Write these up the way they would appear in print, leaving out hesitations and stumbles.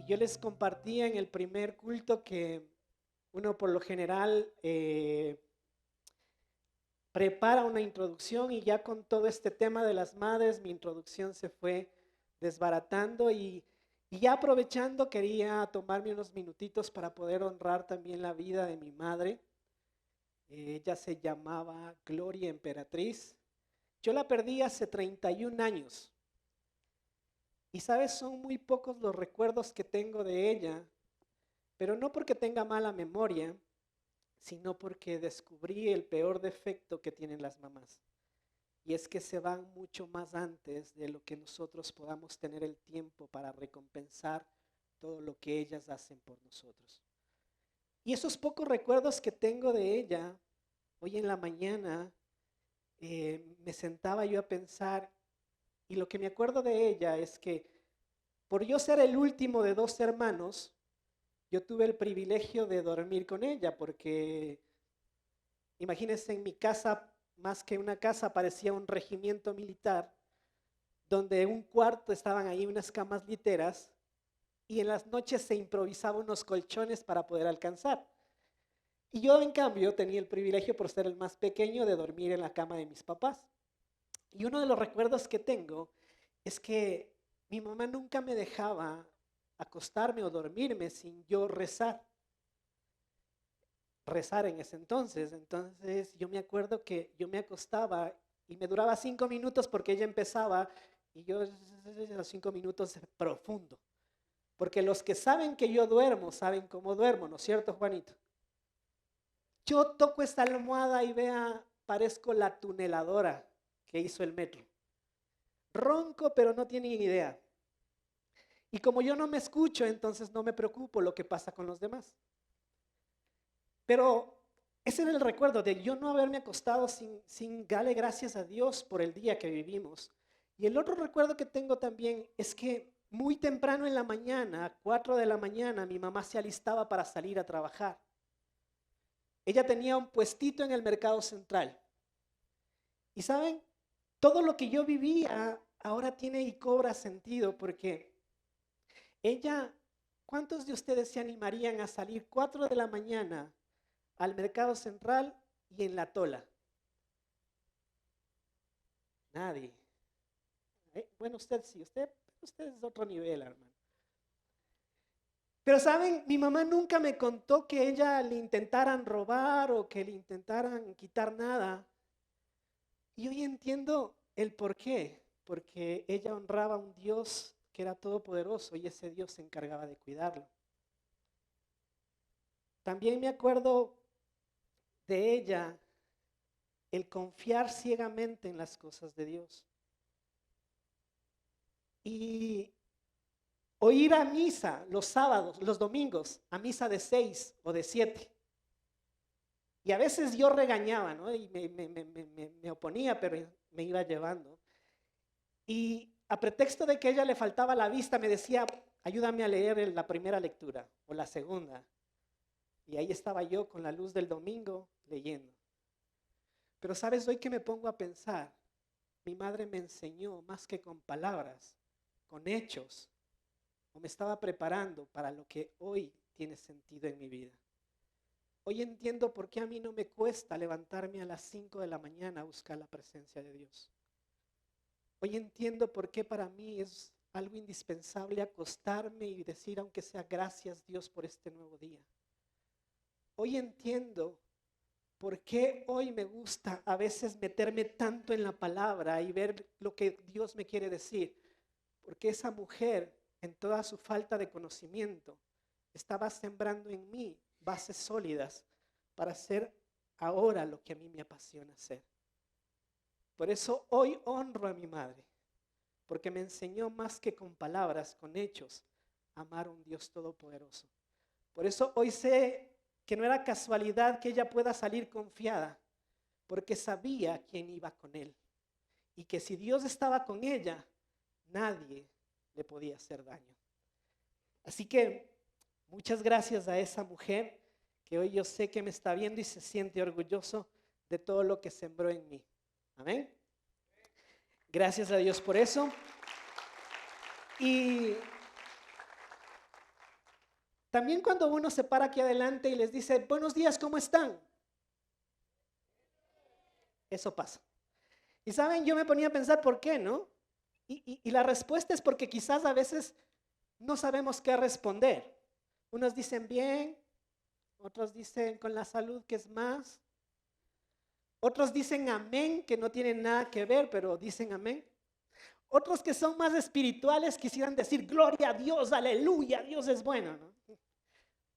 yo les compartía en el primer culto que uno por lo general prepara una introducción y ya con todo este tema de las madres, mi introducción se fue desbaratando y ya aprovechando quería tomarme unos minutitos para poder honrar también la vida de mi madre. Ella se llamaba Gloria Emperatriz. Yo la perdí hace 31 años. Y sabes, son muy pocos los recuerdos que tengo de ella, pero no porque tenga mala memoria, sino porque descubrí el peor defecto que tienen las mamás. Y es que se van mucho más antes de lo que nosotros podamos tener el tiempo para recompensar todo lo que ellas hacen por nosotros. Y esos pocos recuerdos que tengo de ella, hoy en la mañana me sentaba yo a pensar, y lo que me acuerdo de ella es que por yo ser el último de 2 hermanos, yo tuve el privilegio de dormir con ella, porque imagínense, en mi casa, más que una casa, parecía un regimiento militar, donde en un cuarto estaban ahí unas camas literas y en las noches se improvisaba unos colchones para poder alcanzar. Y yo, en cambio, tenía el privilegio, por ser el más pequeño, de dormir en la cama de mis papás. Y uno de los recuerdos que tengo es que mi mamá nunca me dejaba acostarme o dormirme sin yo rezar en ese entonces. Entonces yo me acuerdo que yo me acostaba y me duraba 5 minutos porque ella empezaba y yo a los 5 minutos profundo. Porque los que saben que yo duermo, saben cómo duermo, ¿no es cierto, Juanito? Yo toco esta almohada y vea, parezco la tuneladora que hizo el metro. Ronco, pero no tienen idea. Y como yo no me escucho, entonces no me preocupo lo que pasa con los demás. Pero ese era el recuerdo de yo no haberme acostado sin darle gracias a Dios por el día que vivimos. Y el otro recuerdo que tengo también es que muy temprano en la mañana, a 4 de la mañana, mi mamá se alistaba para salir a trabajar. Ella tenía un puestito en el mercado central. Y saben, todo lo que yo vivía ahora tiene y cobra sentido, porque ella, ¿cuántos de ustedes se animarían a salir 4 de la mañana al mercado central y en la Tola? Nadie. Bueno, usted sí, usted es de otro nivel, hermano. Pero saben, mi mamá nunca me contó que ella le intentaran robar o que le intentaran quitar nada. Y hoy entiendo el por qué, porque ella honraba a un Dios que era todopoderoso y ese Dios se encargaba de cuidarlo. También me acuerdo de ella el confiar ciegamente en las cosas de Dios. Y o ir a misa los sábados, los domingos, a misa de 6 o de 7. Y a veces yo regañaba, ¿no? Y me oponía, pero me iba llevando. Y a pretexto de que a ella le faltaba la vista, me decía, ayúdame a leer la primera lectura o la segunda. Y ahí estaba yo con la luz del domingo leyendo. Pero sabes, hoy que me pongo a pensar, mi madre me enseñó más que con palabras, con hechos, o me estaba preparando para lo que hoy tiene sentido en mi vida. Hoy entiendo por qué a mí no me cuesta levantarme a las 5 de la mañana a buscar la presencia de Dios. Hoy entiendo por qué para mí es algo indispensable acostarme y decir, aunque sea gracias Dios por este nuevo día. Hoy entiendo por qué hoy me gusta a veces meterme tanto en la palabra y ver lo que Dios me quiere decir. Porque esa mujer, en toda su falta de conocimiento, estaba sembrando en mí bases sólidas para hacer ahora lo que a mí me apasiona hacer. Por eso hoy honro a mi madre, porque me enseñó más que con palabras, con hechos, a amar a un Dios todopoderoso. Por eso hoy sé que no era casualidad que ella pueda salir confiada, porque sabía quién iba con él. Y que si Dios estaba con ella, nadie le podía hacer daño. Así que muchas gracias a esa mujer que hoy yo sé que me está viendo y se siente orgulloso de todo lo que sembró en mí. Amén. Gracias a Dios por eso. Y También cuando uno se para aquí adelante y les dice, buenos días, ¿cómo están? Eso pasa. Y saben, yo me ponía a pensar, ¿por qué, no? Y la respuesta es porque quizás a veces no sabemos qué responder. Unos dicen bien, otros dicen con la salud, que es más. Otros dicen amén, que no tienen nada que ver, pero dicen amén. Otros que son más espirituales quisieran decir, gloria a Dios, aleluya, Dios es bueno, ¿no?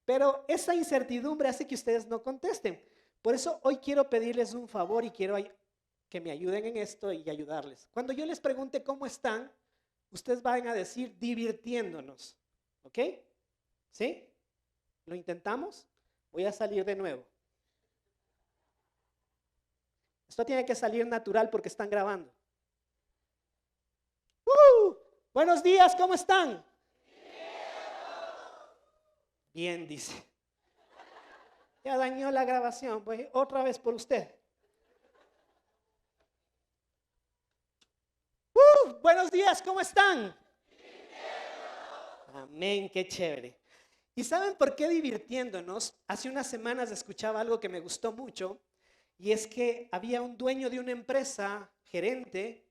Pero esa incertidumbre hace que ustedes no contesten. Por eso hoy quiero pedirles un favor y quiero que me ayuden en esto y ayudarles. Cuando yo les pregunte cómo están, ustedes van a decir divirtiéndonos. ¿Ok? ¿Sí? ¿Lo intentamos? Voy a salir de nuevo. Esto tiene que salir natural porque están grabando. Buenos días, ¿cómo están? Bien, dice. Ya dañó la grabación. Voy otra vez por usted. Buenos días, ¿cómo están? Amén, qué chévere. ¿Y saben por qué divirtiéndonos? Hace unas semanas escuchaba algo que me gustó mucho y es que había un dueño de una empresa, gerente,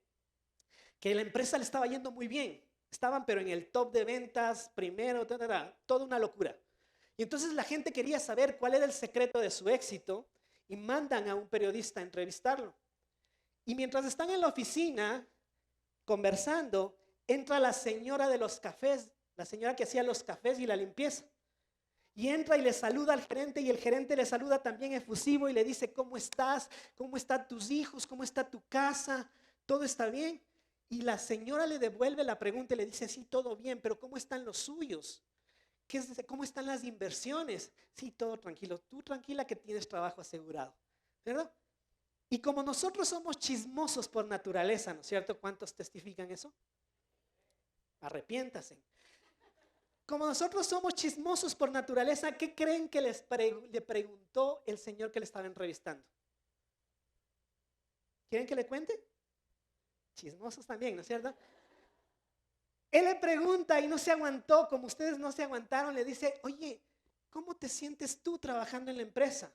que la empresa le estaba yendo muy bien. Estaban pero en el top de ventas, primero, toda una locura. Y entonces la gente quería saber cuál era el secreto de su éxito y mandan a un periodista a entrevistarlo. Y mientras están en la oficina conversando, entra la señora de los cafés, la señora que hacía los cafés y la limpieza. Y entra y le saluda al gerente y el gerente le saluda también efusivo y le dice, ¿cómo estás? ¿Cómo están tus hijos? ¿Cómo está tu casa? ¿Todo está bien? Y la señora le devuelve la pregunta y le dice, sí, todo bien, pero ¿cómo están los suyos? ¿Cómo están las inversiones? Sí, todo tranquilo. Tú tranquila que tienes trabajo asegurado, ¿verdad? Y como nosotros somos chismosos por naturaleza, ¿no es cierto? ¿Cuántos testifican eso? Arrepiéntase. Como nosotros somos chismosos por naturaleza, ¿qué creen que le preguntó el señor que le estaba entrevistando? ¿Quieren que le cuente? Chismosos también, ¿no es cierto? Él le pregunta y no se aguantó, como ustedes no se aguantaron, le dice, oye, ¿cómo te sientes tú trabajando en la empresa?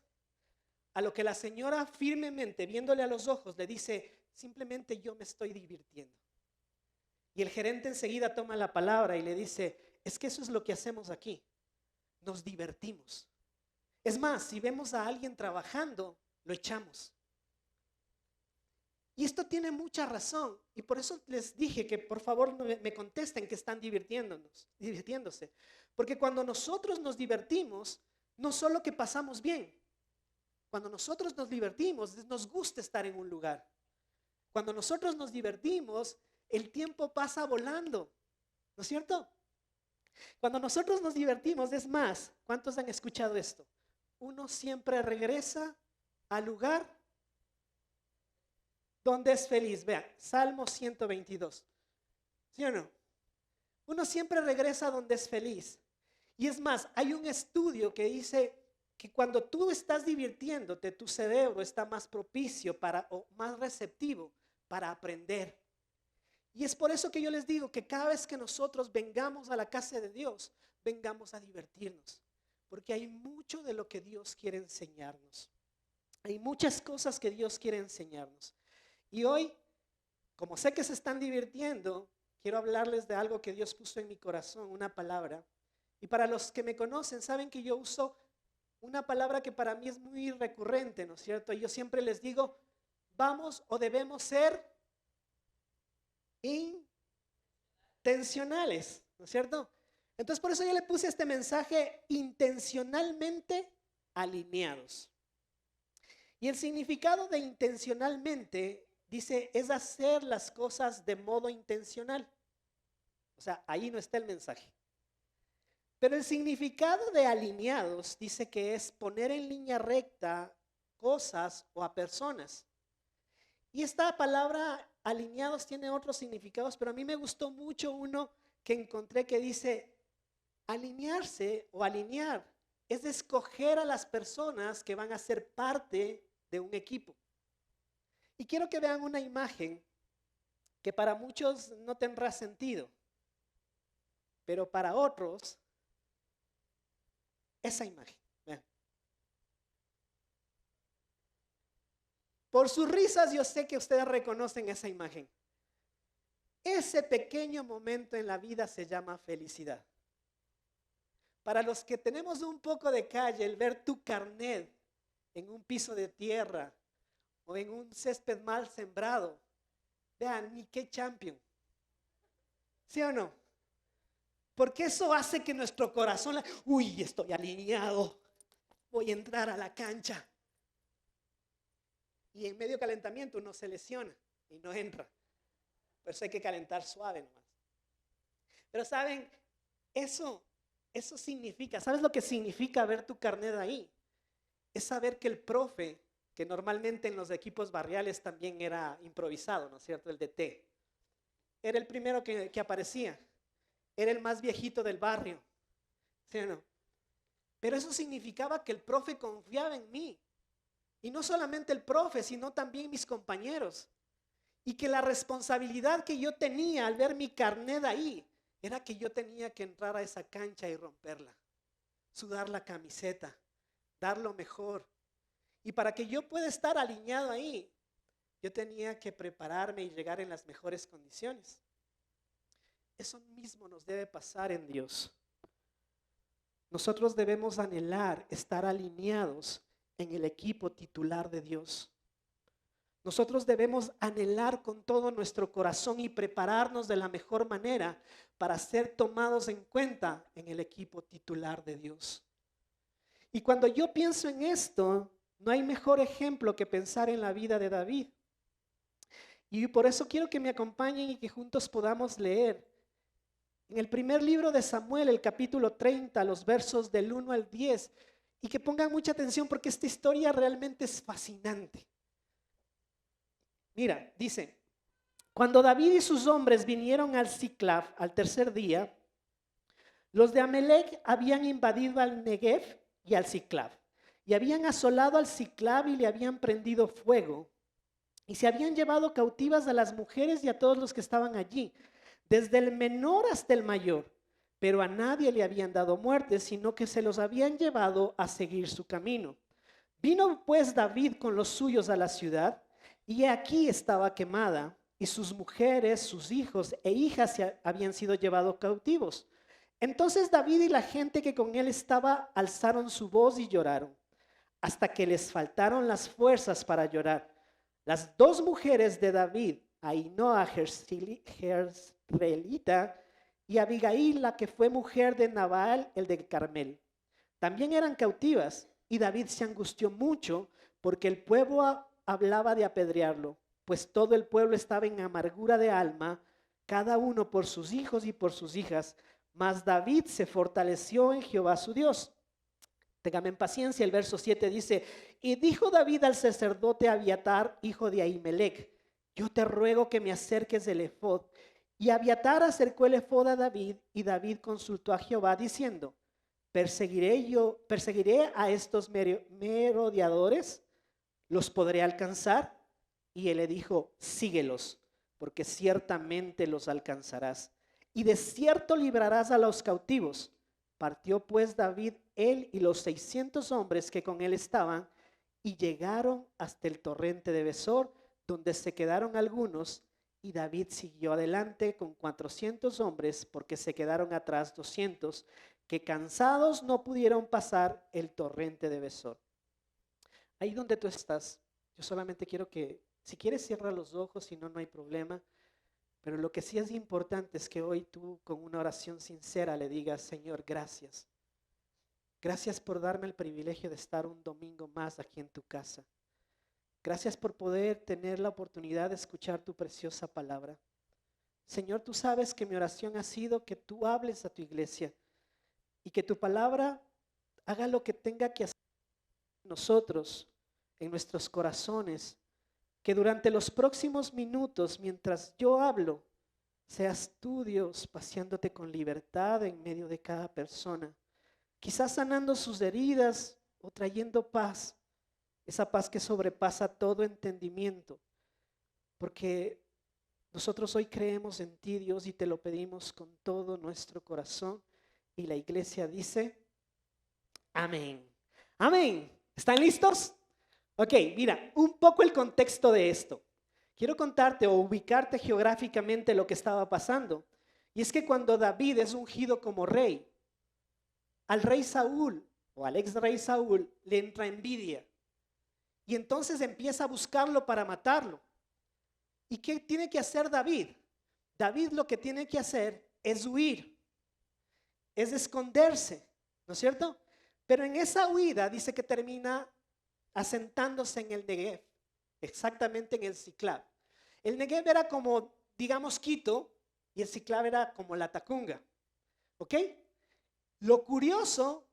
A lo que la señora firmemente, viéndole a los ojos, le dice, simplemente yo me estoy divirtiendo. Y el gerente enseguida toma la palabra y le dice, es que eso es lo que hacemos aquí, nos divertimos. Es más, si vemos a alguien trabajando, lo echamos. Y esto tiene mucha razón y por eso les dije que por favor me contesten que están divirtiéndose. Porque cuando nosotros nos divertimos, no solo que pasamos bien, cuando nosotros nos divertimos, nos gusta estar en un lugar. Cuando nosotros nos divertimos, el tiempo pasa volando, ¿no es cierto? Cuando nosotros nos divertimos, es más, ¿cuántos han escuchado esto? Uno siempre regresa al lugar donde es feliz. Vean, Salmo 122. ¿Sí o no? Uno siempre regresa donde es feliz. Y es más, hay un estudio que dice que cuando tú estás divirtiéndote, tu cerebro está más propicio o más receptivo para aprender. Y es por eso que yo les digo que cada vez que nosotros vengamos a la casa de Dios, vengamos a divertirnos. Porque hay mucho de lo que Dios quiere enseñarnos. Hay muchas cosas que Dios quiere enseñarnos. Y hoy, como sé que se están divirtiendo, quiero hablarles de algo que Dios puso en mi corazón, una palabra. Y para los que me conocen, saben que yo uso una palabra que para mí es muy recurrente, ¿no es cierto? Y yo siempre les digo, vamos o debemos ser intencionales, ¿no es cierto? Entonces por eso yo le puse este mensaje, intencionalmente alineados. Y el significado de intencionalmente, dice, es hacer las cosas de modo intencional. O sea, ahí no está el mensaje. Pero el significado de alineados dice que es poner en línea recta cosas o a personas. Y esta palabra alineados tiene otros significados, pero a mí me gustó mucho uno que encontré que dice alinearse o alinear es escoger a las personas que van a ser parte de un equipo. Y quiero que vean una imagen que para muchos no tendrá sentido, pero para otros esa imagen. Vean. Por sus risas yo sé que ustedes reconocen esa imagen. Ese pequeño momento en la vida se llama felicidad. Para los que tenemos un poco de calle, el ver tu carnet en un piso de tierra o en un césped mal sembrado, vean, ni qué champion. ¿Sí o no? Porque eso hace que nuestro corazón, uy, estoy alineado, voy a entrar a la cancha. Y en medio calentamiento uno se lesiona y no entra. Por eso hay que calentar suave nomás. Pero saben, eso significa, ¿sabes lo que significa ver tu carnet ahí? Es saber que el profe, que normalmente en los equipos barriales también era improvisado, ¿no es cierto? El DT. Era el primero que aparecía. Era el más viejito del barrio. ¿Sí o no? Pero eso significaba que el profe confiaba en mí. Y no solamente el profe, sino también mis compañeros. Y que la responsabilidad que yo tenía al ver mi carnet ahí era que yo tenía que entrar a esa cancha y romperla, sudar la camiseta, dar lo mejor. Y para que yo pueda estar alineado ahí, yo tenía que prepararme y llegar en las mejores condiciones. Eso mismo nos debe pasar en Dios. Nosotros debemos anhelar estar alineados en el equipo titular de Dios. Nosotros debemos anhelar con todo nuestro corazón y prepararnos de la mejor manera para ser tomados en cuenta en el equipo titular de Dios. Y cuando yo pienso en esto, no hay mejor ejemplo que pensar en la vida de David. Y por eso quiero que me acompañen y que juntos podamos leer en el primer libro de Samuel, el capítulo 30, los versos del 1 al 10, y que pongan mucha atención porque esta historia realmente es fascinante. Mira, dice, cuando David y sus hombres vinieron al Siclag al tercer día, los de Amalec habían invadido al Negev y al Siclag, y habían asolado al Siclag y le habían prendido fuego, y se habían llevado cautivas a las mujeres y a todos los que estaban allí, desde el menor hasta el mayor, pero a nadie le habían dado muerte, sino que se los habían llevado a seguir su camino. Vino pues David con los suyos a la ciudad, y aquí estaba quemada, y sus mujeres, sus hijos e hijas se habían sido llevados cautivos. Entonces David y la gente que con él estaba alzaron su voz y lloraron, hasta que les faltaron las fuerzas para llorar. Las dos mujeres de David, Ahinoa Jezreelita y Abigail, la que fue mujer de Nabal, el de Carmel, también eran cautivas, y David se angustió mucho porque el pueblo hablaba de apedrearlo, pues todo el pueblo estaba en amargura de alma, cada uno por sus hijos y por sus hijas. Mas David se fortaleció en Jehová su Dios. Téngame en paciencia, el verso 7 dice, y dijo David al sacerdote Abiatar, hijo de Ahimelech, yo te ruego que me acerques el efod. Y Abiatar acercó el efod a David, y David consultó a Jehová diciendo, perseguiré a estos merodeadores, ¿los podré alcanzar? Y él le dijo, síguelos, porque ciertamente los alcanzarás. Y de cierto librarás a los cautivos. Partió pues David, él y los 600 hombres que con él estaban, y llegaron hasta el torrente de Besor, donde se quedaron algunos, y David siguió adelante con 400 hombres, porque se quedaron atrás 200, que cansados no pudieron pasar el torrente de Besor. Ahí donde tú estás, yo solamente quiero que, si quieres, cierra los ojos, si no, no hay problema. Pero lo que sí es importante es que hoy tú, con una oración sincera, le digas, Señor, gracias. Gracias por darme el privilegio de estar un domingo más aquí en tu casa. Gracias por poder tener la oportunidad de escuchar tu preciosa palabra. Señor, tú sabes que mi oración ha sido que tú hables a tu iglesia y que tu palabra haga lo que tenga que hacer en nosotros, en nuestros corazones. Que durante los próximos minutos, mientras yo hablo, seas tú, Dios, paseándote con libertad en medio de cada persona. Quizás sanando sus heridas o trayendo paz. Esa paz que sobrepasa todo entendimiento. Porque nosotros hoy creemos en ti, Dios, y te lo pedimos con todo nuestro corazón. Y la iglesia dice, Amén. Amén. ¿Están listos? Ok, mira, un poco el contexto de esto. Quiero contarte o ubicarte geográficamente lo que estaba pasando. Y es que cuando David es ungido como rey, al rey Saúl o al ex rey Saúl le entra envidia. Y entonces empieza a buscarlo para matarlo. ¿Y qué tiene que hacer David? David lo que tiene que hacer es huir, es esconderse, ¿no es cierto? Pero en esa huida dice que termina asentándose en el Negev, exactamente en el Ciclab. El Negev era como, digamos, Quito y el Ciclab era como la Tacunga, ¿ok? Lo curioso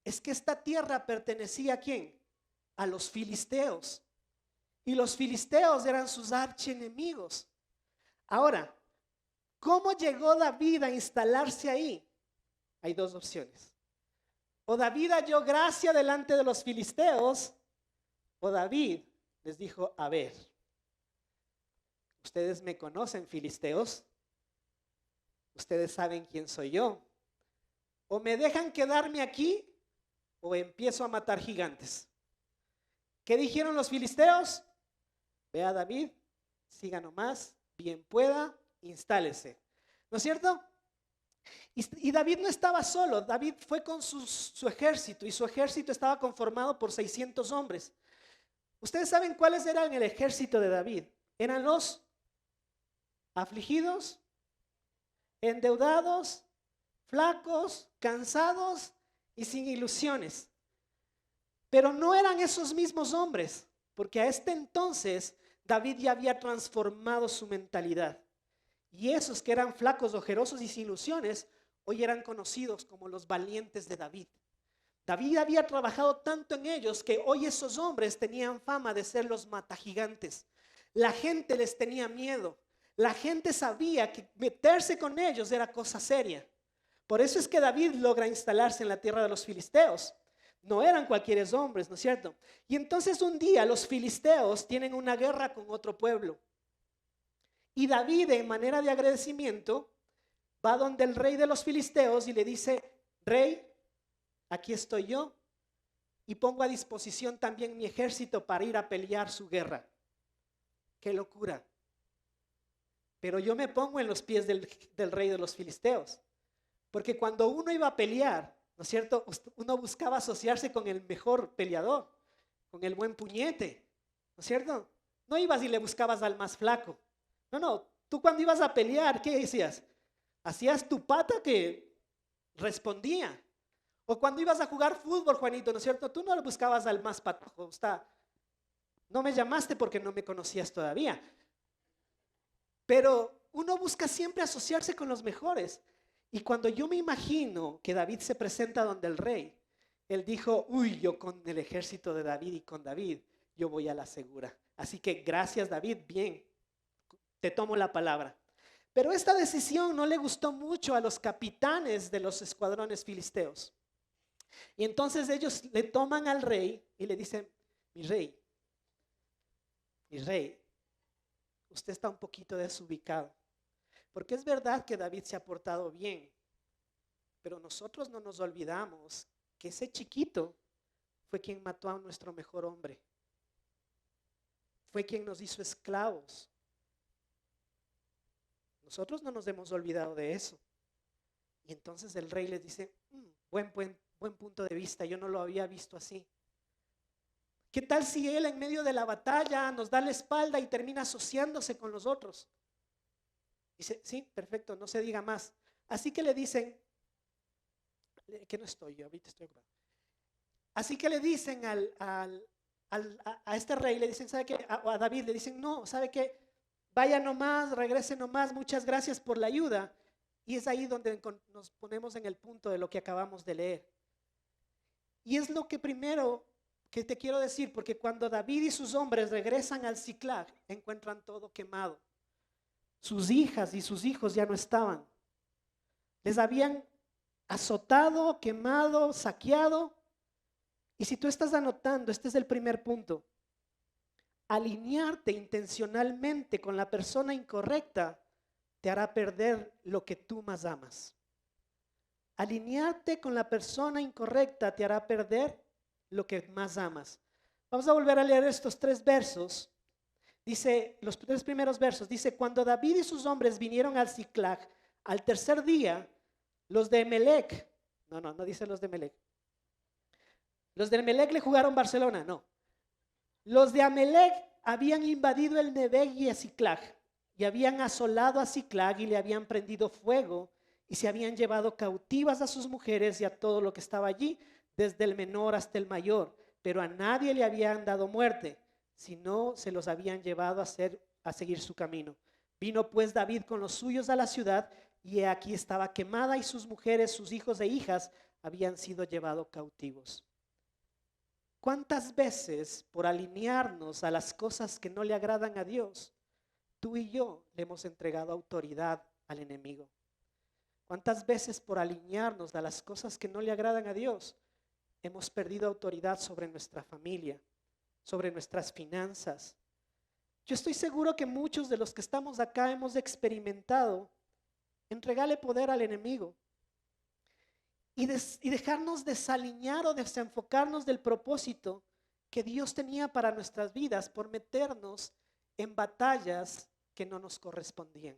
es que esta tierra pertenecía ¿a quién? A los filisteos. Y los filisteos eran sus archienemigos. Ahora, ¿cómo llegó David a instalarse ahí? Hay dos opciones. O David halló gracia delante de los filisteos, o David les dijo, a ver, ustedes me conocen, filisteos, ustedes saben quién soy yo. O me dejan quedarme aquí, o empiezo a matar gigantes. ¿Qué dijeron los filisteos? Ve a David, siga nomás, bien pueda, instálese. ¿No es cierto? Y David no estaba solo, David fue con su ejército y su ejército estaba conformado por 600 hombres. ¿Ustedes saben cuáles eran el ejército de David? Eran los afligidos, endeudados, flacos, cansados y sin ilusiones. Pero no eran esos mismos hombres, porque a este entonces David ya había transformado su mentalidad. Y esos que eran flacos, ojerosos y sin ilusiones, hoy eran conocidos como los valientes de David. David había trabajado tanto en ellos que hoy esos hombres tenían fama de ser los matagigantes. La gente les tenía miedo. La gente sabía que meterse con ellos era cosa seria. Por eso es que David logra instalarse en la tierra de los filisteos. No eran cualquier hombres, ¿no es cierto? Y entonces un día los filisteos tienen una guerra con otro pueblo. Y David, en manera de agradecimiento, va donde el rey de los filisteos y le dice, rey, aquí estoy yo y pongo a disposición también mi ejército para ir a pelear su guerra. ¡Qué locura! Pero yo me pongo en los pies del rey de los filisteos. Porque cuando uno iba a pelear, ¿no es cierto? Uno buscaba asociarse con el mejor peleador, con el buen puñete, ¿no es cierto? No ibas y le buscabas al más flaco. No, tú cuando ibas a pelear, ¿qué decías? Hacías tu pata que respondía. O cuando ibas a jugar fútbol, Juanito, ¿no es cierto? Tú no le buscabas al más patojo. No me llamaste porque no me conocías todavía. Pero uno busca siempre asociarse con los mejores. Y cuando yo me imagino que David se presenta donde el rey, él dijo, uy, yo con el ejército de David y con David, yo voy a la segura. Así que gracias, David, bien, te tomo la palabra. Pero esta decisión no le gustó mucho a los capitanes de los escuadrones filisteos. Y entonces ellos le toman al rey y le dicen, mi rey, usted está un poquito desubicado. Porque es verdad que David se ha portado bien, pero nosotros no nos olvidamos que ese chiquito fue quien mató a nuestro mejor hombre. Fue quien nos hizo esclavos. Nosotros no nos hemos olvidado de eso. Y entonces el rey les dice, buen punto de vista, yo no lo había visto así. ¿Qué tal si él en medio de la batalla nos da la espalda y termina asociándose con los otros? Dice, sí, perfecto, no se diga más. Así que le dicen, que no estoy yo, ahorita estoy ocupado. Así que le dicen a este rey, le dicen, ¿sabe qué? A David le dicen, no, ¿sabe qué? Vaya nomás, regrese nomás, muchas gracias por la ayuda. Y es ahí donde nos ponemos en el punto de lo que acabamos de leer. Y es lo que primero que te quiero decir, porque cuando David y sus hombres regresan al Ciclag, encuentran todo quemado. Sus hijas y sus hijos ya no estaban. Les habían azotado, quemado, saqueado. Y si tú estás anotando, este es el primer punto. Alinearte intencionalmente con la persona incorrecta te hará perder lo que tú más amas. Alinearte con la persona incorrecta te hará perder lo que más amas. Vamos a volver a leer estos 3 versos. Dice, los 3 primeros versos, dice, cuando David y sus hombres vinieron al Siclag, al tercer día, los de Emelec, no dice los de Emelec. Los de Emelec le jugaron Barcelona, no. Los de Amelec habían invadido el Nebeg y el Siclag, y habían asolado a Siclag y le habían prendido fuego, y se habían llevado cautivas a sus mujeres y a todo lo que estaba allí, desde el menor hasta el mayor, pero a nadie le habían dado muerte, sino se los habían llevado a seguir su camino. Vino pues David con los suyos a la ciudad, y he aquí estaba quemada, y sus mujeres, sus hijos e hijas habían sido llevados cautivos. ¿Cuántas veces por alinearnos a las cosas que no le agradan a Dios, tú y yo le hemos entregado autoridad al enemigo? ¿Cuántas veces por alinearnos a las cosas que no le agradan a Dios, hemos perdido autoridad sobre nuestra familia, sobre nuestras finanzas? Yo estoy seguro que muchos de los que estamos acá hemos experimentado entregarle poder al enemigo y dejarnos desalinear o desenfocarnos del propósito que Dios tenía para nuestras vidas por meternos en batallas que no nos correspondían.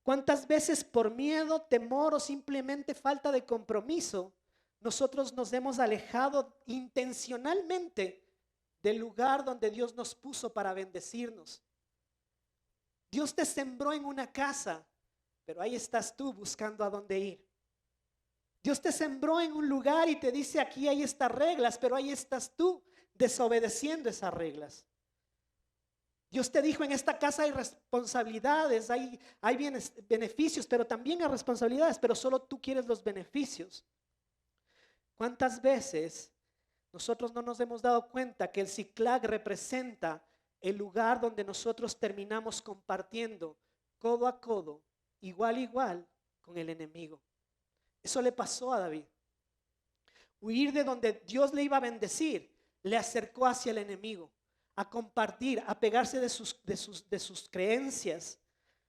¿Cuántas veces por miedo, temor o simplemente falta de compromiso nosotros nos hemos alejado intencionalmente del lugar donde Dios nos puso para bendecirnos? Dios te sembró en una casa, pero ahí estás tú buscando a dónde ir. Dios te sembró en un lugar y te dice aquí hay estas reglas, pero ahí estás tú desobedeciendo esas reglas. Dios te dijo, en esta casa hay responsabilidades, hay beneficios, pero también hay responsabilidades, pero solo tú quieres los beneficios. ¿Cuántas veces nosotros no nos hemos dado cuenta que el Siclag representa el lugar donde nosotros terminamos compartiendo codo a codo, igual a igual con el enemigo? Eso le pasó a David. Huir de donde Dios le iba a bendecir le acercó hacia el enemigo, a compartir, a pegarse de sus creencias,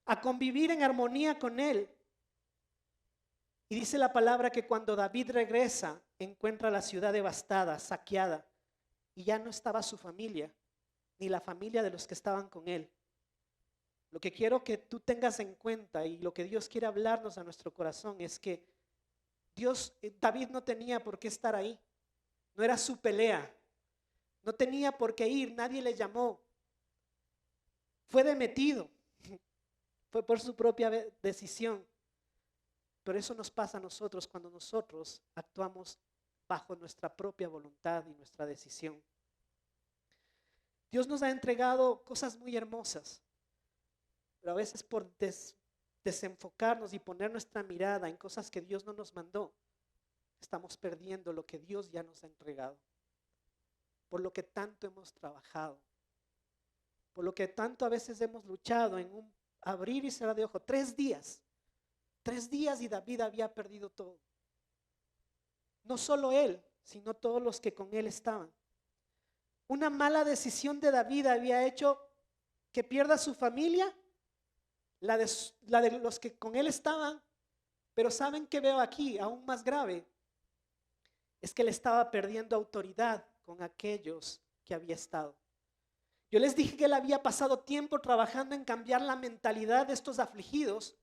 a convivir en armonía con él. Y dice la palabra que cuando David regresa, encuentra la ciudad devastada, saqueada, y ya no estaba su familia, ni la familia de los que estaban con él. Lo que quiero que tú tengas en cuenta y lo que Dios quiere hablarnos a nuestro corazón es que David no tenía por qué estar ahí, no era su pelea. No tenía por qué ir, nadie le llamó. Fue demetido, fue por su propia decisión. Pero eso nos pasa a nosotros cuando nosotros actuamos bajo nuestra propia voluntad y nuestra decisión. Dios nos ha entregado cosas muy hermosas, pero a veces por desenfocarnos y poner nuestra mirada en cosas que Dios no nos mandó, estamos perdiendo lo que Dios ya nos ha entregado. Por lo que tanto hemos trabajado, por lo que tanto a veces hemos luchado en un abrir y cerrar de ojo. 3 días y David había perdido todo. No solo él, sino todos los que con él estaban. Una mala decisión de David había hecho que pierda su familia, la de los que con él estaban, pero ¿saben qué veo aquí? Aún más grave, es que él estaba perdiendo autoridad con aquellos que había estado. Yo les dije que él había pasado tiempo trabajando en cambiar la mentalidad de estos afligidos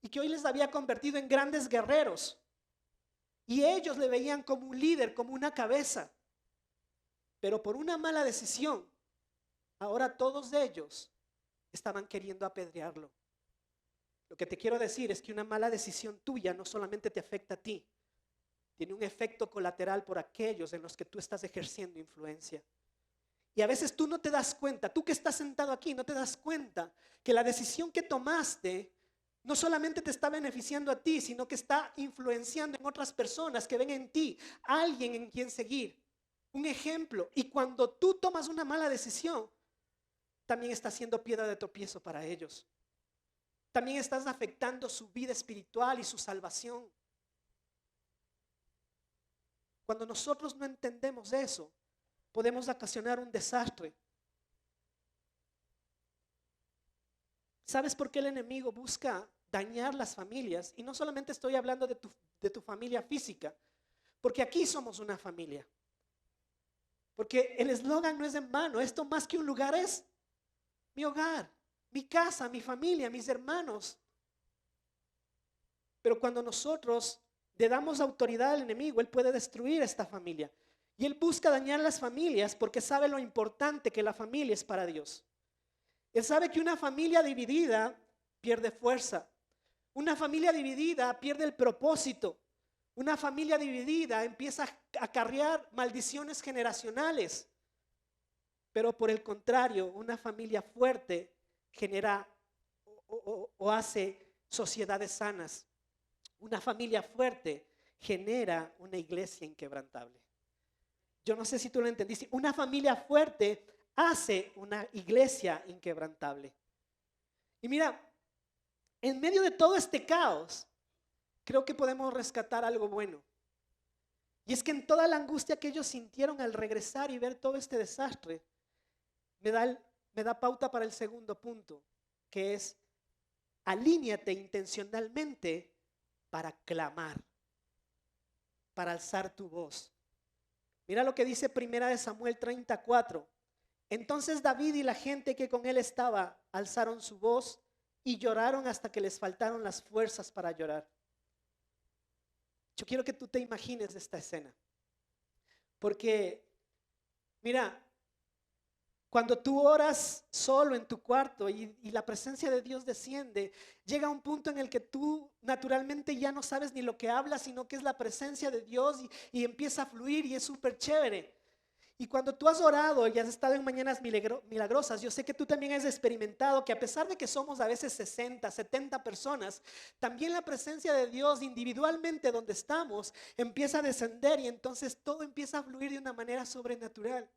y que hoy les había convertido en grandes guerreros. Y ellos le veían como un líder, como una cabeza. Pero por una mala decisión, ahora todos ellos estaban queriendo apedrearlo. Lo que te quiero decir es que una mala decisión tuya no solamente te afecta a ti, tiene un efecto colateral por aquellos en los que tú estás ejerciendo influencia. Y a veces tú no te das cuenta, tú que estás sentado aquí, no te das cuenta que la decisión que tomaste no solamente te está beneficiando a ti, sino que está influenciando en otras personas que ven en ti alguien en quien seguir, un ejemplo. Y cuando tú tomas una mala decisión, también estás siendo piedra de tropiezo para ellos. También estás afectando su vida espiritual y su salvación. Cuando nosotros no entendemos eso, podemos ocasionar un desastre. ¿Sabes por qué el enemigo busca dañar las familias. Y no solamente estoy hablando de tu familia física, porque aquí somos una familia. Porque el eslogan no es en vano. Esto más que un lugar es mi hogar, mi casa, mi familia, mis hermanos. Pero cuando nosotros le damos autoridad al enemigo, él puede destruir esta familia. Y él busca dañar las familias porque sabe lo importante que la familia es para Dios. Él sabe que una familia dividida pierde fuerza. Una familia dividida pierde el propósito. Una familia dividida empieza a acarrear maldiciones generacionales. Pero por el contrario, una familia fuerte genera o hace sociedades sanas. Una familia fuerte genera una iglesia inquebrantable. Yo no sé si tú lo entendiste. Una familia fuerte hace una iglesia inquebrantable. Y mira, en medio de todo este caos, creo que podemos rescatar algo bueno. Y es que en toda la angustia que ellos sintieron al regresar y ver todo este desastre, me da pauta para el segundo punto, que es alíñate intencionalmente para clamar, para alzar tu voz. Mira lo que dice 1 Samuel 34. Entonces David y la gente que con él estaba alzaron su voz y lloraron hasta que les faltaron las fuerzas para llorar. Yo quiero que tú te imagines esta escena. Porque, mira, cuando tú oras solo en tu cuarto y la presencia de Dios desciende, llega un punto en el que tú naturalmente ya no sabes ni lo que hablas, sino que es la presencia de Dios y empieza a fluir y es súper chévere. Y cuando tú has orado y has estado en mañanas milagrosas, yo sé que tú también has experimentado que a pesar de que somos a veces 60, 70 personas, también la presencia de Dios individualmente donde estamos empieza a descender y entonces todo empieza a fluir de una manera sobrenatural.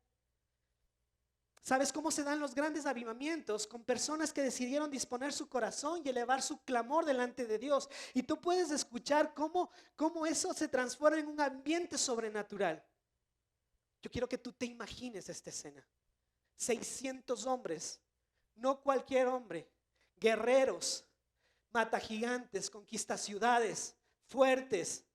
¿Sabes cómo se dan los grandes avivamientos? Con personas que decidieron disponer su corazón y elevar su clamor delante de Dios. Y tú puedes escuchar cómo eso se transforma en un ambiente sobrenatural. Yo quiero que tú te imagines esta escena. 600 hombres, no cualquier hombre, guerreros, mata gigantes, conquista ciudades, fuertes,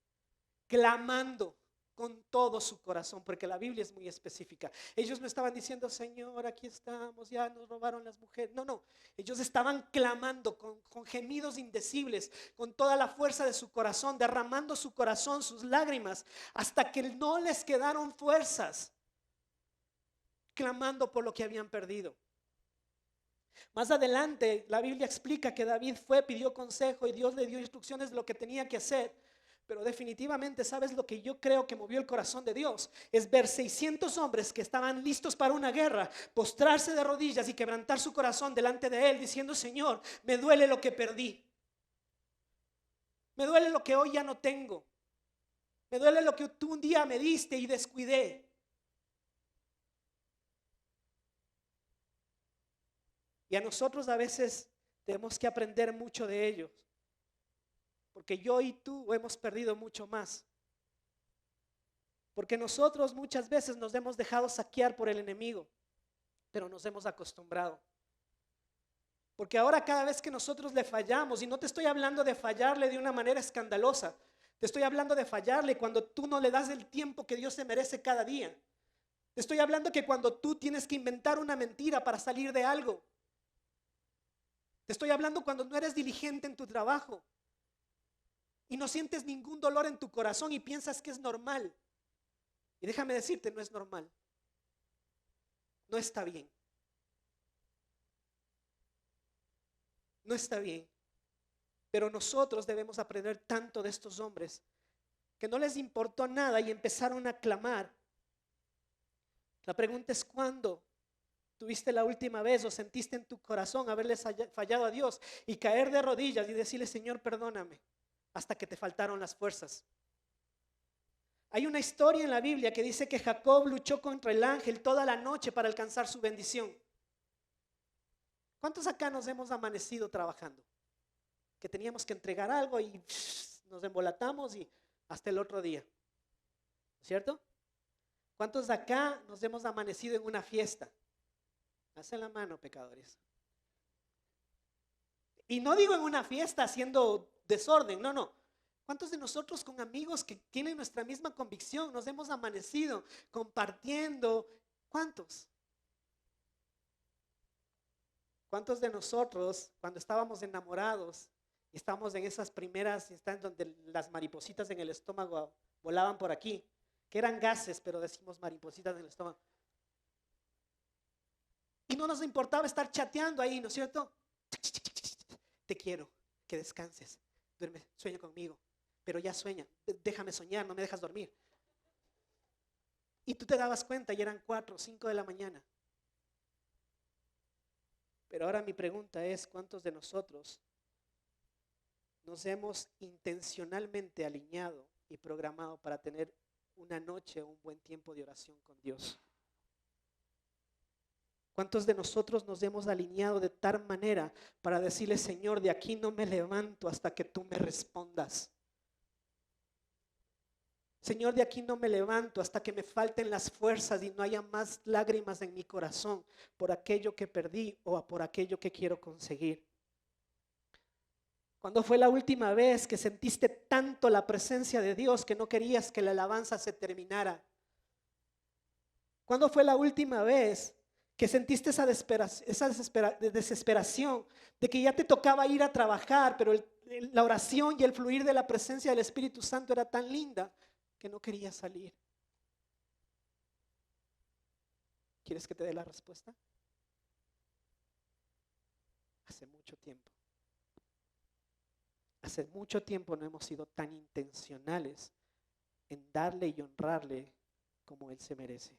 clamando con todo su corazón, porque la Biblia es muy específica. Ellos no estaban diciendo, Señor, aquí estamos, ya nos robaron las mujeres. No, ellos estaban clamando con gemidos indecibles, con toda la fuerza de su corazón, derramando su corazón, sus lágrimas, hasta que no les quedaron fuerzas, clamando por lo que habían perdido. Más adelante la Biblia explica que David pidió consejo y Dios le dio instrucciones de lo que tenía que hacer. Pero definitivamente, ¿sabes lo que yo creo que movió el corazón de Dios? Es ver 600 hombres que estaban listos para una guerra, postrarse de rodillas y quebrantar su corazón delante de Él, diciendo, Señor, me duele lo que perdí. Me duele lo que hoy ya no tengo. Me duele lo que tú un día me diste y descuidé. Y a nosotros a veces tenemos que aprender mucho de ellos. Porque yo y tú hemos perdido mucho más. Porque nosotros muchas veces nos hemos dejado saquear por el enemigo, pero nos hemos acostumbrado. Porque ahora cada vez que nosotros le fallamos, y no te estoy hablando de fallarle de una manera escandalosa, te estoy hablando de fallarle cuando tú no le das el tiempo que Dios se merece cada día. Te estoy hablando que cuando tú tienes que inventar una mentira para salir de algo. Te estoy hablando cuando no eres diligente en tu trabajo. Y no sientes ningún dolor en tu corazón y piensas que es normal. Y déjame decirte, no es normal. No está bien. No está bien. Pero nosotros debemos aprender tanto de estos hombres que no les importó nada y empezaron a clamar. La pregunta es, ¿cuándo tuviste la última vez o sentiste en tu corazón haberles fallado a Dios y caer de rodillas y decirle, Señor, perdóname? Hasta que te faltaron las fuerzas. Hay una historia en la Biblia que dice que Jacob luchó contra el ángel toda la noche para alcanzar su bendición. ¿Cuántos acá nos hemos amanecido trabajando? Que teníamos que entregar algo y nos embolatamos y hasta el otro día, ¿cierto? ¿Cuántos de acá nos hemos amanecido en una fiesta? Hacen la mano, pecadores. Y no digo en una fiesta haciendo desorden, no, no. ¿Cuántos de nosotros con amigos que tienen nuestra misma convicción nos hemos amanecido compartiendo? ¿Cuántos? ¿Cuántos de nosotros cuando estábamos enamorados y estábamos en esas primeras instancias donde las maripositas en el estómago volaban por aquí, que eran gases, pero decimos maripositas en el estómago? Y no nos importaba estar chateando ahí, ¿no es cierto? Te quiero, que descanses, duerme, sueña conmigo, pero ya sueña, déjame soñar, no me dejas dormir. Y tú te dabas cuenta y eran 4 o 5 de la mañana. Pero ahora mi pregunta es, ¿cuántos de nosotros nos hemos intencionalmente alineado y programado para tener una noche o un buen tiempo de oración con Dios? ¿Cuántos de nosotros nos hemos alineado de tal manera para decirle, Señor, de aquí no me levanto hasta que tú me respondas? Señor, de aquí no me levanto hasta que me falten las fuerzas y no haya más lágrimas en mi corazón por aquello que perdí o por aquello que quiero conseguir. ¿Cuándo fue la última vez que sentiste tanto la presencia de Dios que no querías que la alabanza se terminara? ¿Cuándo fue la última vez que sentiste esa desesperación de que ya te tocaba ir a trabajar, pero la oración y el fluir de la presencia del Espíritu Santo era tan linda que no querías salir? ¿Quieres que te dé la respuesta? Hace mucho tiempo. Hace mucho tiempo no hemos sido tan intencionales en darle y honrarle como Él se merece.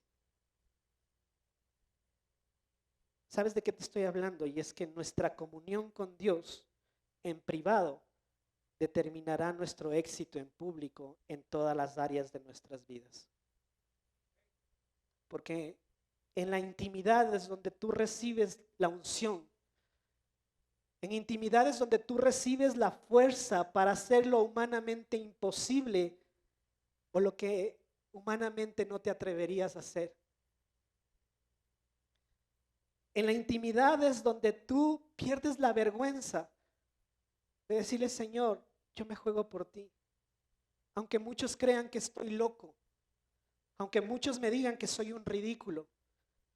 ¿Sabes de qué te estoy hablando? Y es que nuestra comunión con Dios en privado determinará nuestro éxito en público en todas las áreas de nuestras vidas. Porque en la intimidad es donde tú recibes la unción. En intimidad es donde tú recibes la fuerza para hacer lo humanamente imposible o lo que humanamente no te atreverías a hacer. En la intimidad es donde tú pierdes la vergüenza de decirle, Señor, yo me juego por ti. Aunque muchos crean que estoy loco, aunque muchos me digan que soy un ridículo,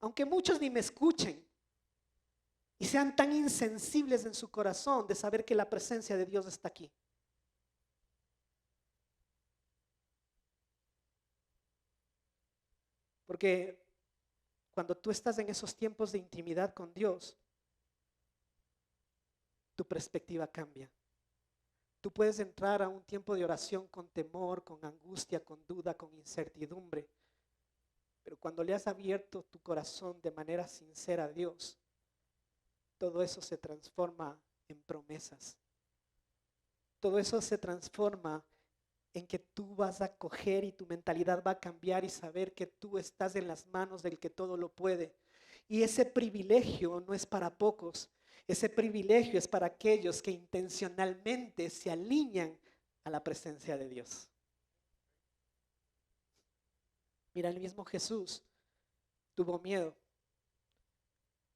aunque muchos ni me escuchen y sean tan insensibles en su corazón de saber que la presencia de Dios está aquí. Porque cuando tú estás en esos tiempos de intimidad con Dios, tu perspectiva cambia. Tú puedes entrar a un tiempo de oración con temor, con angustia, con duda, con incertidumbre. Pero cuando le has abierto tu corazón de manera sincera a Dios, todo eso se transforma en promesas. Todo eso se transforma en que tú vas a coger y tu mentalidad va a cambiar y saber que tú estás en las manos del que todo lo puede. Y ese privilegio no es para pocos. Ese privilegio es para aquellos que intencionalmente se alinean a la presencia de Dios. Mira, el mismo Jesús tuvo miedo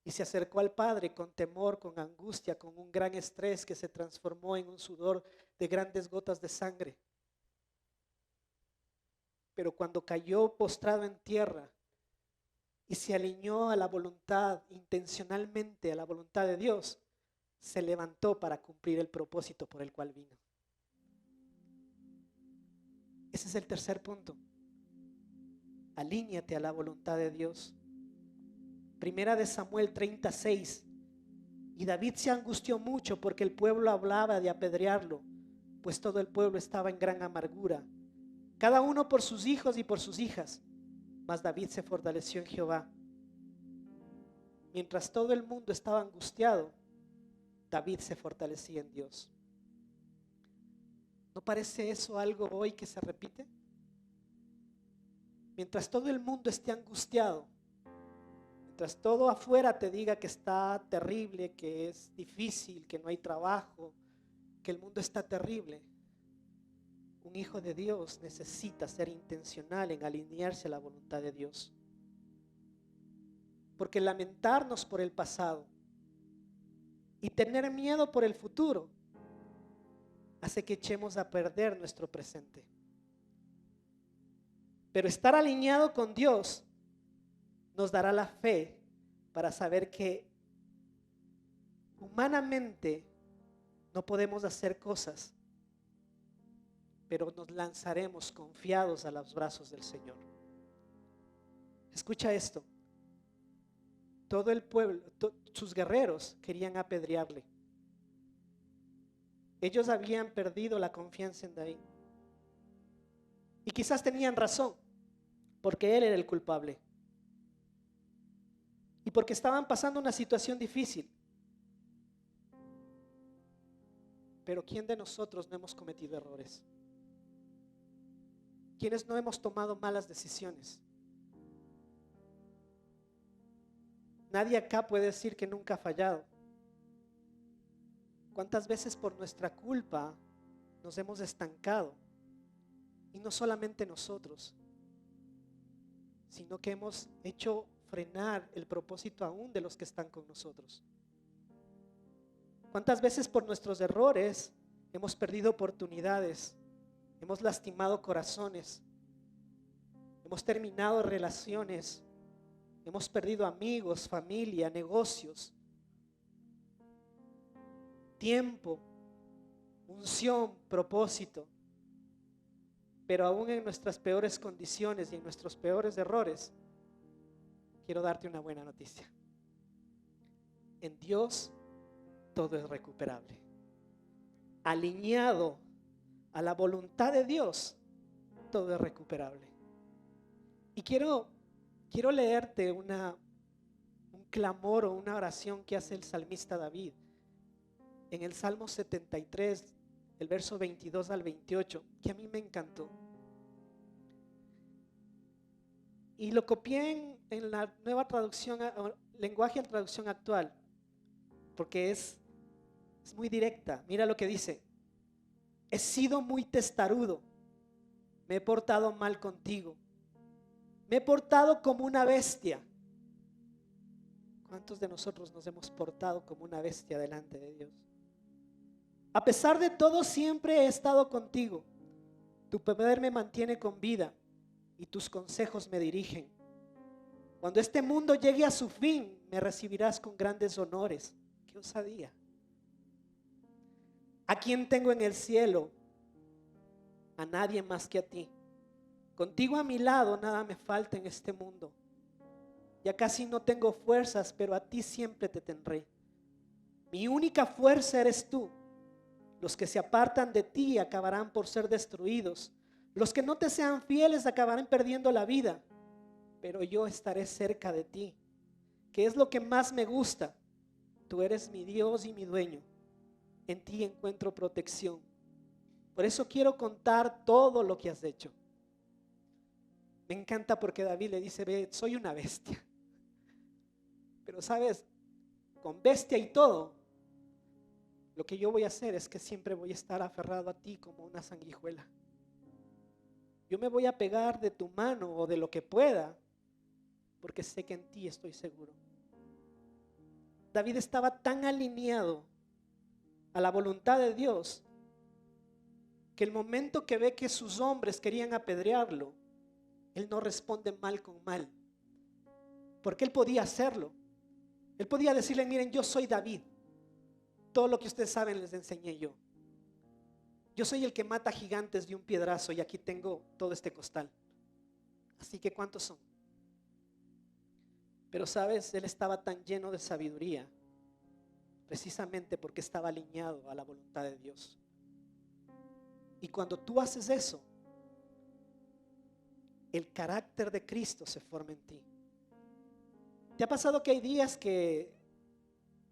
y se acercó al Padre con temor, con angustia, con un gran estrés que se transformó en un sudor de grandes gotas de sangre. Pero cuando cayó postrado en tierra y se alineó a la voluntad, intencionalmente a la voluntad de Dios, se levantó para cumplir el propósito por el cual vino. Ese es el tercer punto. Alíñate a la voluntad de Dios. Primera de Samuel 36. Y David se angustió mucho porque el pueblo hablaba de apedrearlo, pues todo el pueblo estaba en gran amargura, cada uno por sus hijos y por sus hijas. Mas David se fortaleció en Jehová. Mientras todo el mundo estaba angustiado, David se fortalecía en Dios. ¿No parece eso algo hoy que se repite? Mientras todo el mundo esté angustiado, mientras todo afuera te diga que está terrible, que es difícil, que no hay trabajo, que el mundo está terrible, un hijo de Dios necesita ser intencional en alinearse a la voluntad de Dios. Porque lamentarnos por el pasado, Y tener miedo por el futuro hace que echemos a perder nuestro presente. Pero estar alineado con Dios nos dará la fe para saber que humanamente no podemos hacer cosas, pero nos lanzaremos confiados a los brazos del Señor. Escucha esto. Todo el pueblo, sus guerreros querían apedrearle. Ellos habían perdido la confianza en David. Y quizás tenían razón, porque él era el culpable. Y porque estaban pasando una situación difícil. Pero ¿quién de nosotros no hemos cometido errores? ¿Quiénes no hemos tomado malas decisiones? Nadie acá puede decir que nunca ha fallado. ¿Cuántas veces por nuestra culpa nos hemos estancado? Y no solamente nosotros, sino que hemos hecho frenar el propósito aún de los que están con nosotros. ¿Cuántas veces por nuestros errores hemos perdido oportunidades? Hemos lastimado corazones, hemos terminado relaciones, hemos perdido amigos, familia, negocios, tiempo, unción, propósito. Pero aún en nuestras peores condiciones y en nuestros peores errores, quiero darte una buena noticia. En Dios todo es recuperable. Alineado a la voluntad de Dios, todo es recuperable. Y quiero leerte un clamor o una oración que hace el salmista David en el Salmo 73, el verso 22 al 28, que a mí me encantó. Y lo copié en la nueva traducción, lenguaje en traducción actual, porque es muy directa. Mira lo que dice: he sido muy testarudo, me he portado mal contigo, me he portado como una bestia. ¿Cuántos de nosotros nos hemos portado como una bestia delante de Dios? A pesar de todo, siempre he estado contigo. Tu poder me mantiene con vida y tus consejos me dirigen. Cuando este mundo llegue a su fin, me recibirás con grandes honores. ¡Qué osadía! ¿A quién tengo en el cielo? A nadie más que a ti. Contigo a mi lado nada me falta en este mundo. Ya casi no tengo fuerzas, pero a ti siempre te tendré. Mi única fuerza eres tú. Los que se apartan de ti acabarán por ser destruidos. Los que no te sean fieles acabarán perdiendo la vida. Pero yo estaré cerca de ti. ¿Qué es lo que más me gusta? Tú eres mi Dios y mi dueño. En ti encuentro protección. Por eso quiero contar todo lo que has hecho. Me encanta porque David le dice: ve, soy una bestia. Pero sabes, con bestia y todo, lo que yo voy a hacer es que siempre voy a estar aferrado a ti como una sanguijuela. Yo me voy a pegar de tu mano o de lo que pueda, porque sé que en ti estoy seguro. David estaba tan alineado a la voluntad de Dios que el momento que ve que sus hombres querían apedrearlo, él no responde mal con mal, porque él podía hacerlo. Él podía decirle: miren, yo soy David, todo lo que ustedes saben les enseñé yo. Yo soy el que mata gigantes de un piedrazo y aquí tengo todo este costal. Así que ¿cuántos son? Pero sabes, él estaba tan lleno de sabiduría precisamente porque estaba alineado a la voluntad de Dios. Y cuando tú haces eso, el carácter de Cristo se forma en ti. ¿Te ha pasado que hay días que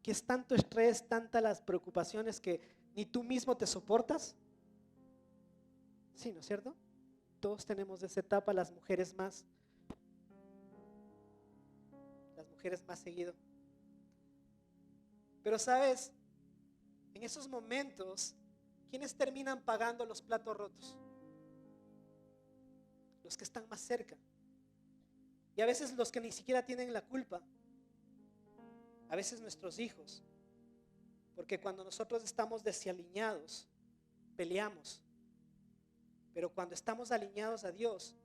es tanto estrés, tantas las preocupaciones que ni tú mismo te soportas? Sí, ¿no es cierto? Todos tenemos esa etapa, las mujeres más seguido. Pero sabes, en esos momentos, ¿quiénes terminan pagando los platos rotos? Los que están más cerca. Y a veces los que ni siquiera tienen la culpa. A veces nuestros hijos. Porque cuando nosotros estamos desalineados, peleamos. Pero cuando estamos alineados a Dios,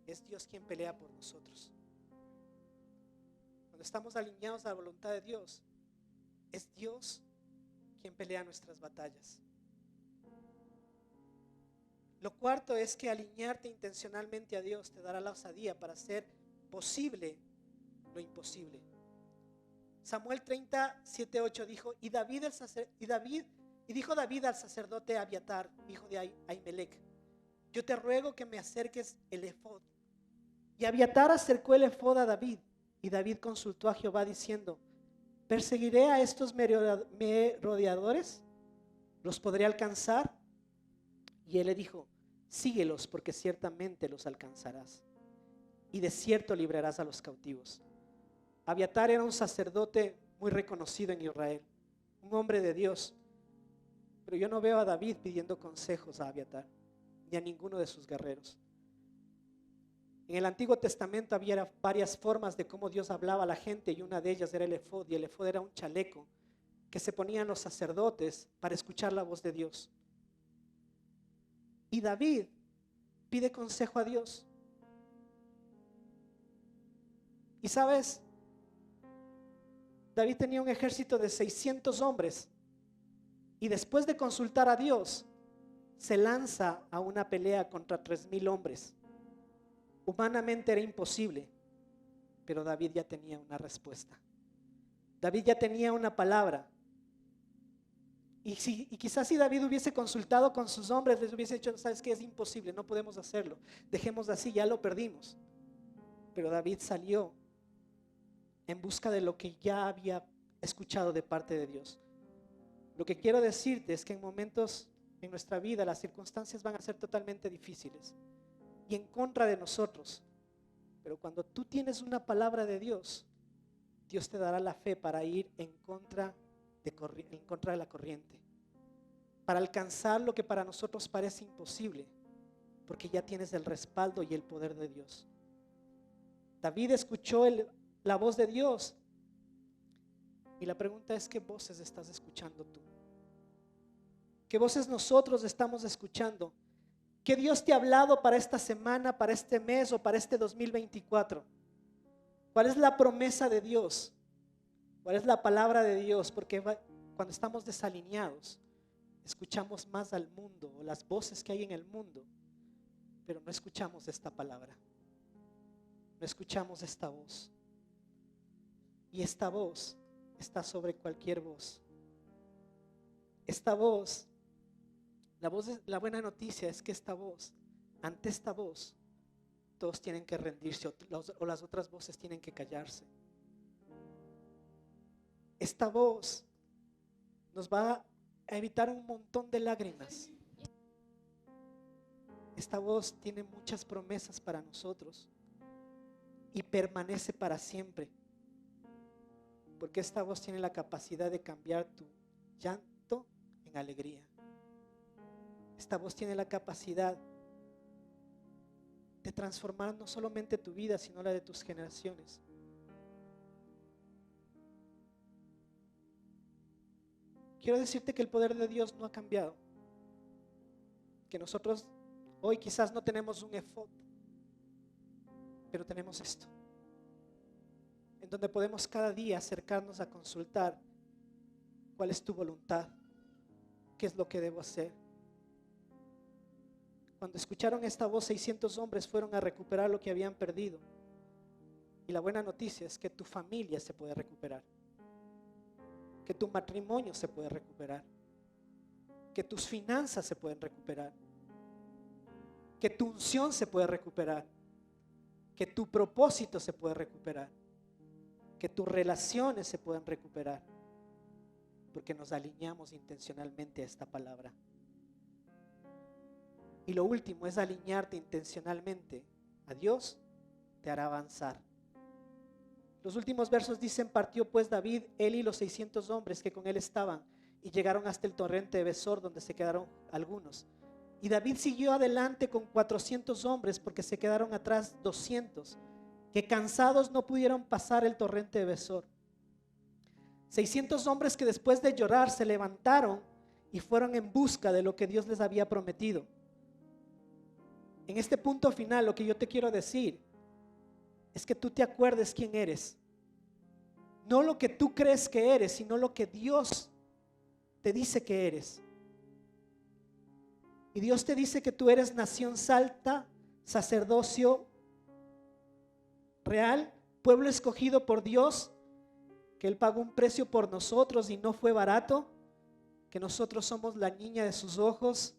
es Dios quien pelea por nosotros. Cuando estamos alineados a la voluntad de Dios, es Dios quien pelea nuestras batallas. Lo cuarto es que alinearte intencionalmente a Dios te dará la osadía para hacer posible lo imposible. Samuel 37:8 dijo, y dijo David al sacerdote Abiatar, hijo de Ahimelech, yo te ruego que me acerques el efod. Y Abiatar acercó el efod a David, y David consultó a Jehová diciendo, ¿perseguiré a estos merodeadores? ¿Los podré alcanzar? Y él le dijo, síguelos, porque ciertamente los alcanzarás, y de cierto librarás a los cautivos. Abiatar era un sacerdote muy reconocido en Israel, un hombre de Dios, pero yo no veo a David pidiendo consejos a Abiatar, ni a ninguno de sus guerreros. En el Antiguo Testamento había varias formas de cómo Dios hablaba a la gente, y una de ellas era el efod, y el efod era un chaleco que se ponían los sacerdotes para escuchar la voz de Dios. Y David pide consejo a Dios. Y sabes, David tenía un ejército de 600 hombres, y después de consultar a Dios, se lanza a una pelea contra 3,000 hombres. Humanamente era imposible, pero David ya tenía una respuesta. David ya tenía una palabra. Y quizás si David hubiese consultado con sus hombres, les hubiese dicho, ¿sabes qué? Es imposible, no podemos hacerlo. Dejemos así, ya lo perdimos. Pero David salió en busca de lo que ya había escuchado de parte de Dios. Lo que quiero decirte es que en momentos en nuestra vida las circunstancias van a ser totalmente difíciles y en contra de nosotros. Pero cuando tú tienes una palabra de Dios, Dios te dará la fe para ir en contra de la corriente, para alcanzar lo que para nosotros parece imposible, porque ya tienes el respaldo y el poder de Dios. David escuchó la voz de Dios, y la pregunta es, ¿qué voces estás escuchando tú? ¿Qué voces nosotros estamos escuchando? ¿Qué Dios te ha hablado para esta semana, para este mes o para este 2024? ¿Cuál es la promesa de Dios? ¿Cuál es la palabra de Dios? Porque cuando estamos desalineados, escuchamos más al mundo o las voces que hay en el mundo, pero no escuchamos esta palabra, no escuchamos esta voz. Y esta voz está sobre cualquier voz. Esta voz, la buena noticia es que ante esta voz, todos tienen que rendirse o las otras voces tienen que callarse. Esta voz nos va a evitar un montón de lágrimas. Esta voz tiene muchas promesas para nosotros y permanece para siempre, porque esta voz tiene la capacidad de cambiar tu llanto en alegría. Esta voz tiene la capacidad de transformar no solamente tu vida, sino la de tus generaciones. Quiero decirte que el poder de Dios no ha cambiado, que nosotros hoy quizás no tenemos un efod, pero tenemos esto, en donde podemos cada día acercarnos a consultar cuál es tu voluntad, qué es lo que debo hacer. Cuando escucharon esta voz, 600 hombres fueron a recuperar lo que habían perdido. Y la buena noticia es que tu familia se puede recuperar, que tu matrimonio se puede recuperar, que tus finanzas se pueden recuperar, que tu unción se puede recuperar, que tu propósito se puede recuperar, que tus relaciones se pueden recuperar, porque nos alineamos intencionalmente a esta palabra. Y lo último es alinearte intencionalmente a Dios, te hará avanzar. Los últimos versos dicen, partió pues David, él y los 600 hombres que con él estaban, y llegaron hasta el torrente de Besor, donde se quedaron algunos. Y David siguió adelante con 400 hombres, porque se quedaron atrás 200, que cansados no pudieron pasar el torrente de Besor. 600 hombres que después de llorar se levantaron y fueron en busca de lo que Dios les había prometido. En este punto final, lo que yo te quiero decir es que tú te acuerdes quién eres. No lo que tú crees que eres, sino lo que Dios te dice que eres. Y Dios te dice que tú eres nación santa, sacerdocio real, pueblo escogido por Dios, que Él pagó un precio por nosotros y no fue barato, que nosotros somos la niña de sus ojos,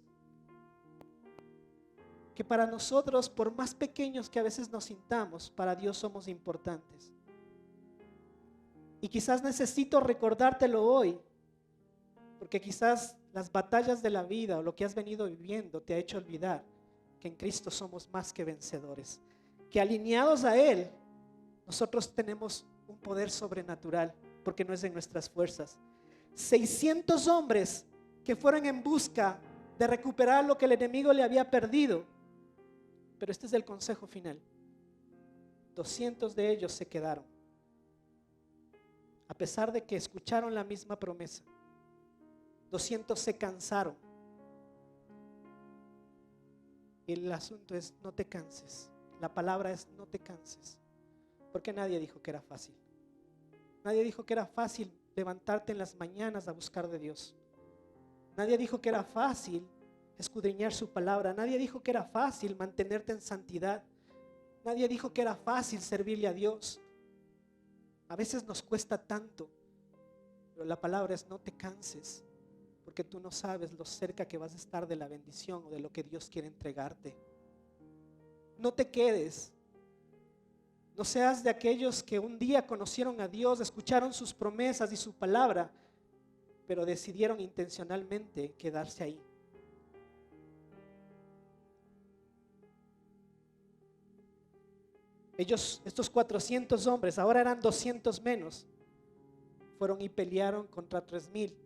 que para nosotros, por más pequeños que a veces nos sintamos, para Dios somos importantes. Y quizás necesito recordártelo hoy, porque quizás las batallas de la vida o lo que has venido viviendo te ha hecho olvidar que en Cristo somos más que vencedores, que alineados a Él, nosotros tenemos un poder sobrenatural, porque no es en nuestras fuerzas. 600 hombres que fueron en busca de recuperar lo que el enemigo le había perdido. Pero este es el consejo final. 200 de ellos se quedaron, a pesar de que escucharon la misma promesa. 200 se cansaron. Y el asunto es: no te canses. La palabra es: no te canses. Porque nadie dijo que era fácil. Nadie dijo que era fácil levantarte en las mañanas a buscar de Dios. Nadie dijo que era fácil escudriñar su palabra. Nadie dijo que era fácil mantenerte en santidad. Nadie dijo que era fácil servirle a Dios. A veces nos cuesta tanto, pero la palabra es: no te canses, porque tú no sabes lo cerca que vas a estar de la bendición o de lo que Dios quiere entregarte. No te quedes. No seas de aquellos que un día conocieron a Dios, escucharon sus promesas y su palabra, pero decidieron intencionalmente quedarse ahí. Estos 400 hombres, ahora eran 200 menos, fueron y pelearon contra 3,000.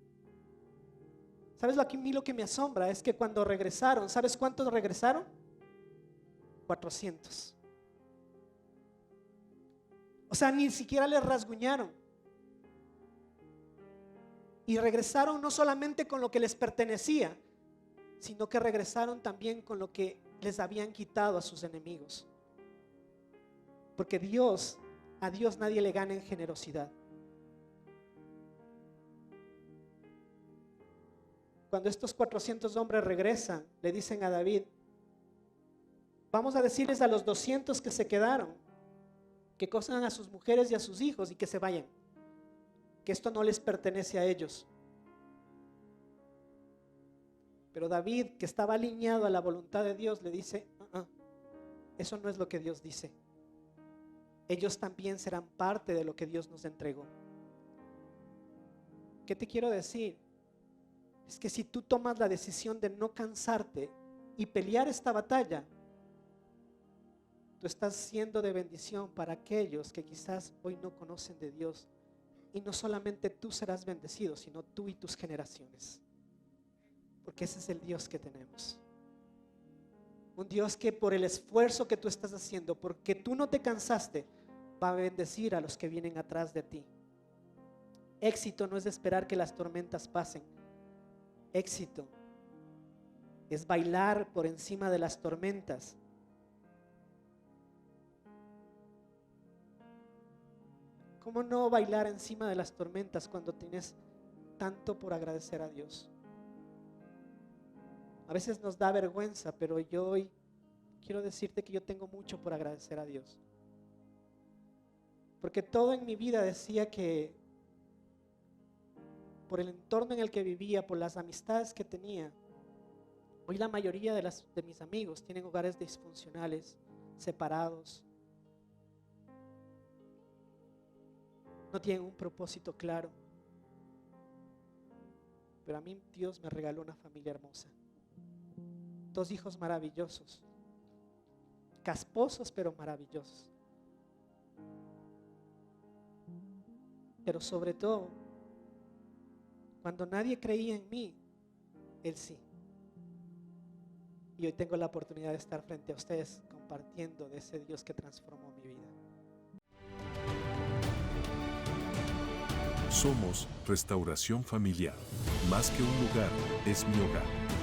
¿Sabes a mí lo que me asombra? Es que cuando regresaron, ¿sabes cuántos regresaron? 400. O sea, ni siquiera les rasguñaron. Y regresaron no solamente con lo que les pertenecía, sino que regresaron también con lo que les habían quitado a sus enemigos. Porque a Dios nadie le gana en generosidad. Cuando estos 400 hombres regresan, le dicen a David: vamos a decirles a los 200 que se quedaron, que cojan a sus mujeres y a sus hijos y que se vayan, que esto no les pertenece a ellos. Pero David, que estaba alineado a la voluntad de Dios, le dice: eso no es lo que Dios dice. Ellos también serán parte de lo que Dios nos entregó. ¿Qué te quiero decir? Es que si tú tomas la decisión de no cansarte y pelear esta batalla, tú estás siendo de bendición para aquellos que quizás hoy no conocen de Dios. Y no solamente tú serás bendecido, sino tú y tus generaciones. Porque ese es el Dios que tenemos. Un Dios que por el esfuerzo que tú estás haciendo, porque tú no te cansaste, va a bendecir a los que vienen atrás de ti. Éxito no es esperar que las tormentas pasen. Éxito es bailar por encima de las tormentas. ¿Cómo no bailar encima de las tormentas cuando tienes tanto por agradecer a Dios? A veces nos da vergüenza, pero yo hoy quiero decirte que yo tengo mucho por agradecer a Dios. Porque todo en mi vida decía que por el entorno en el que vivía, por las amistades que tenía, hoy la mayoría de mis amigos tienen hogares disfuncionales, separados. No tienen un propósito claro. Pero a mí Dios me regaló una familia hermosa. 2 hijos maravillosos. Casposos pero maravillosos. Pero sobre todo, cuando nadie creía en mí, Él sí. Y hoy tengo la oportunidad de estar frente a ustedes compartiendo de ese Dios que transformó mi vida. Somos Restauración Familiar. Más que un lugar, es mi hogar.